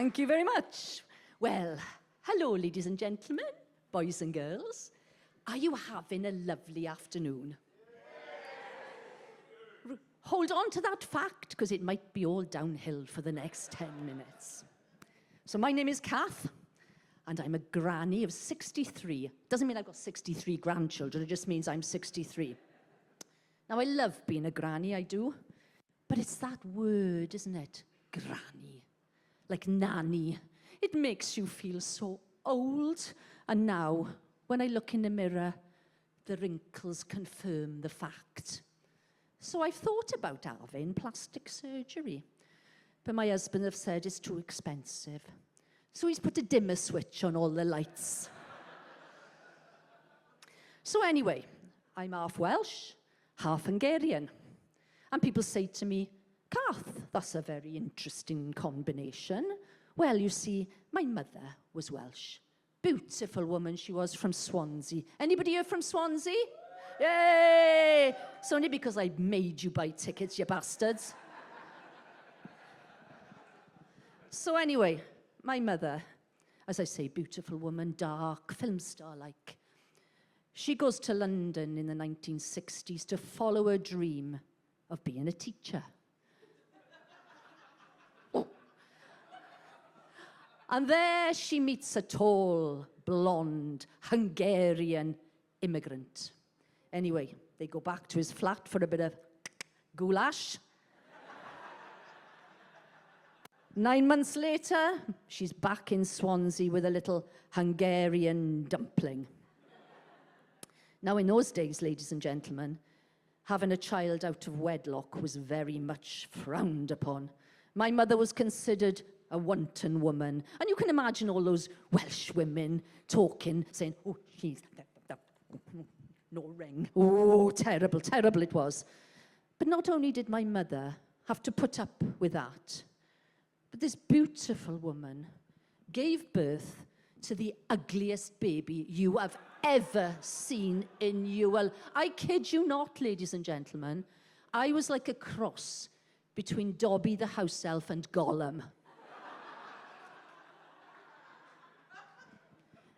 Thank you very much. Well, hello, ladies and gentlemen, boys and girls. Are you having a lovely afternoon? Hold on to that fact, because it might be all downhill for the next 10 minutes. So my name is Kath, and I'm a granny of 63. Doesn't mean I've got 63 grandchildren, it just means I'm 63. Now, I love being a granny, I do. But it's that word, isn't it? Granny. Like nanny. It makes you feel so old. And now, when I look in the mirror, the wrinkles confirm the fact. So I've thought about having plastic surgery. But my husband have said it's too expensive. So he's put a dimmer switch on all the lights. So anyway, I'm half Welsh, half Hungarian. And people say to me, Kath, that's a very interesting combination. Well, you see, my mother was Welsh. Beautiful woman she was, from Swansea. Anybody here from Swansea? Yay! It's only because I made you buy tickets, you bastards. So anyway, my mother, as I say, beautiful woman, dark, film star-like. She goes to London in the 1960s to follow her dream of being a teacher. And there she meets a tall, blonde, Hungarian immigrant. Anyway, they go back to his flat for a bit of goulash. 9 months later, she's back in Swansea with a little Hungarian dumpling. Now, in those days, ladies and gentlemen, having a child out of wedlock was very much frowned upon. My mother was considered a wanton woman. And you can imagine all those Welsh women talking, saying, oh, she's no ring. Oh, terrible, terrible it was. But not only did my mother have to put up with that, but this beautiful woman gave birth to the ugliest baby you have ever seen in your... I kid you not, ladies and gentlemen. I was like a cross between Dobby the house elf and Gollum.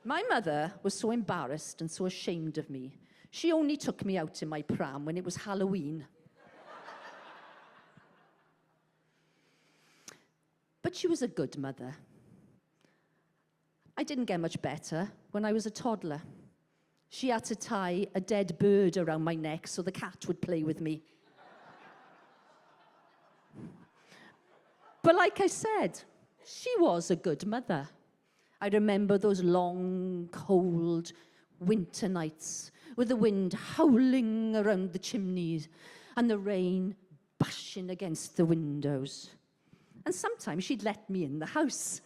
My mother was so embarrassed and so ashamed of me. She only took me out in my pram when it was Halloween. But she was a good mother. I didn't get much better when I was a toddler. She had to tie a dead bird around my neck so the cat would play with me. But like I said, she was a good mother. I remember those long, cold winter nights with the wind howling around the chimneys and the rain bashing against the windows. And sometimes she'd let me in the house.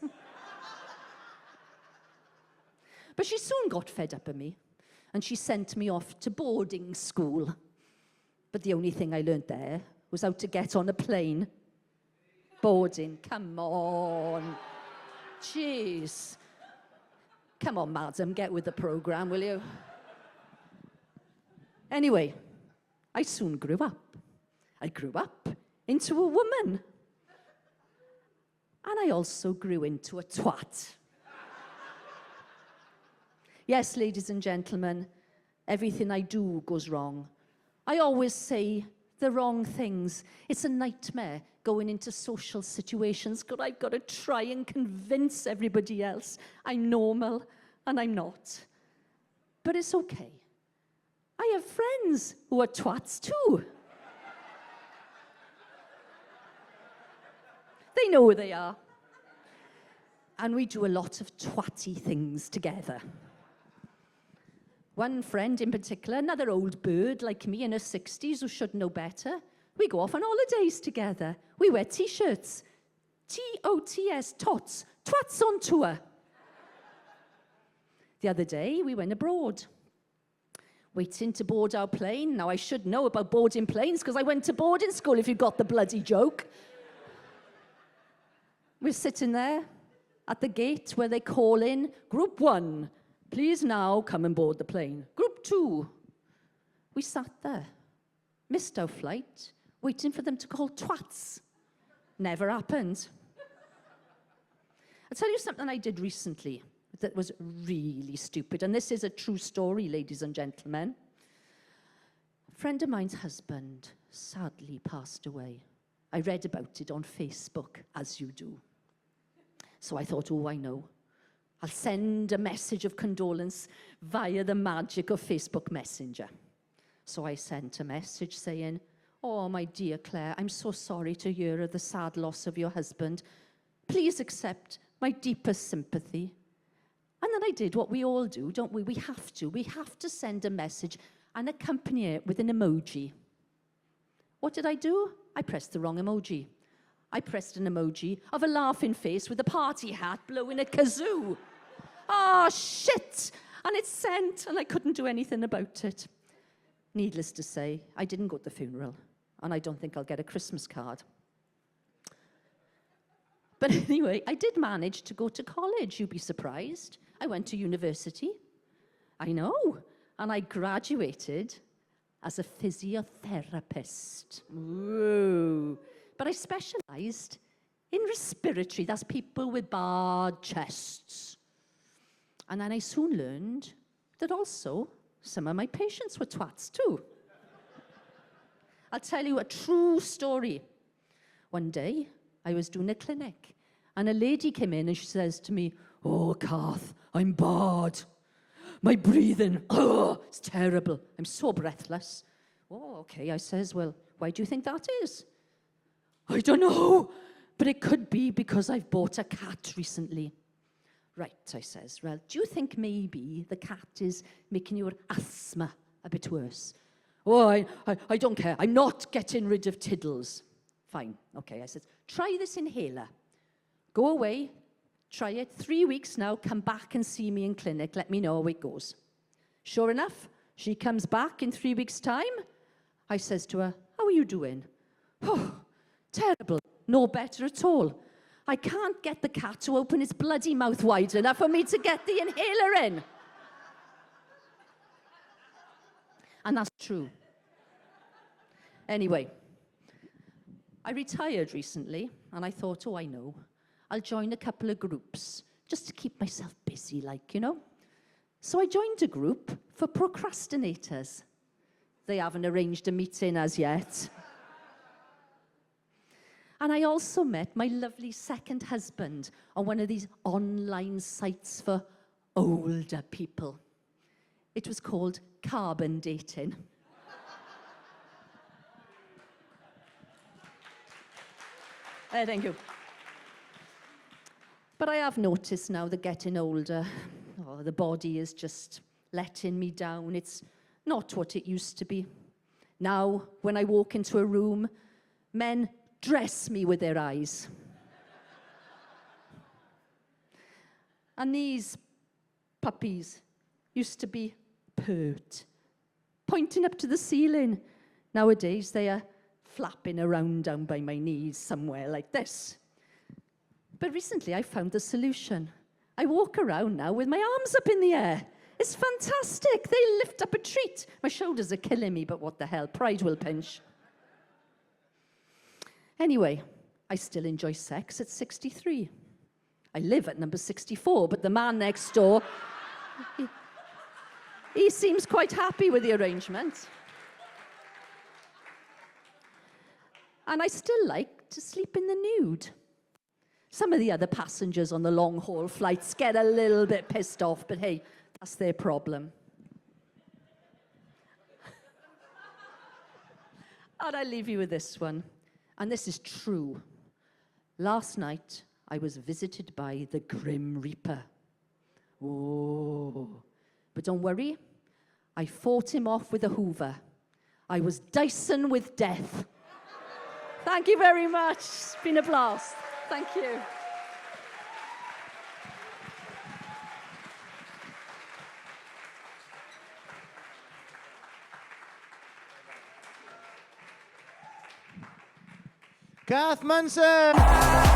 But she soon got fed up of me, and she sent me off to boarding school. But the only thing I learned there was how to get on a plane. Boarding, come on. Jeez. Come on, madam, get with the program, will you? Anyway, I soon grew up. I grew up into a woman. And I also grew into a twat. Yes, ladies and gentlemen, everything I do goes wrong. I always say the wrong things. It's a nightmare going into social situations because I've got to try and convince everybody else I'm normal, and I'm not. But it's okay. I have friends who are twats too. They know who they are. And we do a lot of twatty things together. One friend in particular, another old bird like me in her 60s who should know better, we go off on holidays together. We wear T-shirts. T-O-T-S, tots, twats on tour. The other day, we went abroad, waiting to board our plane. Now, I should know about boarding planes because I went to boarding school, if you got the bloody joke. We're sitting there at the gate where they call in, Group 1, please now come and board the plane. Group 2. We sat there, missed our flight, waiting for them to call twats. Never happened. I'll tell you something I did recently that was really stupid, and this is a true story, ladies and gentlemen. A friend of mine's husband sadly passed away. I read about it on Facebook, as you do. So I thought, oh, I know. I'll send a message of condolence via the magic of Facebook Messenger. So I sent a message saying, oh, my dear Claire, I'm so sorry to hear of the sad loss of your husband. Please accept my deepest sympathy. And then I did what we all do, don't we? We have to send a message and accompany it with an emoji. What did I do? I pressed the wrong emoji. I pressed an emoji of a laughing face with a party hat blowing a kazoo. Oh, shit! And it's sent, and I couldn't do anything about it. Needless to say, I didn't go to the funeral, and I don't think I'll get a Christmas card. But anyway, I did manage to go to college, you'd be surprised. I went to university. I know. And I graduated as a physiotherapist. Ooh. But I specialised in respiratory. That's people with bad chests. And then I soon learned that also some of my patients were twats too. I'll tell you a true story. One day, I was doing a clinic, and a lady came in and she says to me, oh, Kath, I'm bad. My breathing, it's terrible. I'm so breathless. Oh, okay, I says, well, why do you think that is? I don't know, but it could be because I've bought a cat recently. Right, I says, well, do you think maybe the cat is making your asthma a bit worse? Oh, I don't care. I'm not getting rid of tiddles. Fine, okay, I said, try this inhaler. Go away, try it. 3 weeks now, come back and see me in clinic. Let me know how it goes. Sure enough, she comes back in 3 weeks' time. I says to her, how are you doing? Oh, terrible. No better at all. I can't get the cat to open its bloody mouth wide enough for me to get the inhaler in. And that's true. Anyway, I retired recently, and I thought, oh, I know. I'll join a couple of groups just to keep myself busy, like, you know. So I joined a group for procrastinators. They haven't arranged a meeting as yet. And I also met my lovely second husband on one of these online sites for older people. It was called carbon dating. Thank you. But I have noticed now that getting older, the body is just letting me down. It's not what it used to be. Now, when I walk into a room, men dress me with their eyes. And these puppies used to be pert, pointing up to the ceiling. Nowadays, they are flapping around down by my knees somewhere like this. But recently, I found the solution. I walk around now with my arms up in the air. It's fantastic. They lift up a treat. My shoulders are killing me, but what the hell? Pride will pinch. Anyway, I still enjoy sex at 63. I live at number 64, but the man next door, he seems quite happy with the arrangement. And I still like to sleep in the nude. Some of the other passengers on the long-haul flights get a little bit pissed off, but hey, that's their problem. And I leave you with this one. And this is true. Last night, I was visited by the Grim Reaper. Oh. But don't worry, I fought him off with a Hoover. I was Dyson with death. Thank you very much. It's been a blast. Thank you. Kath Munson!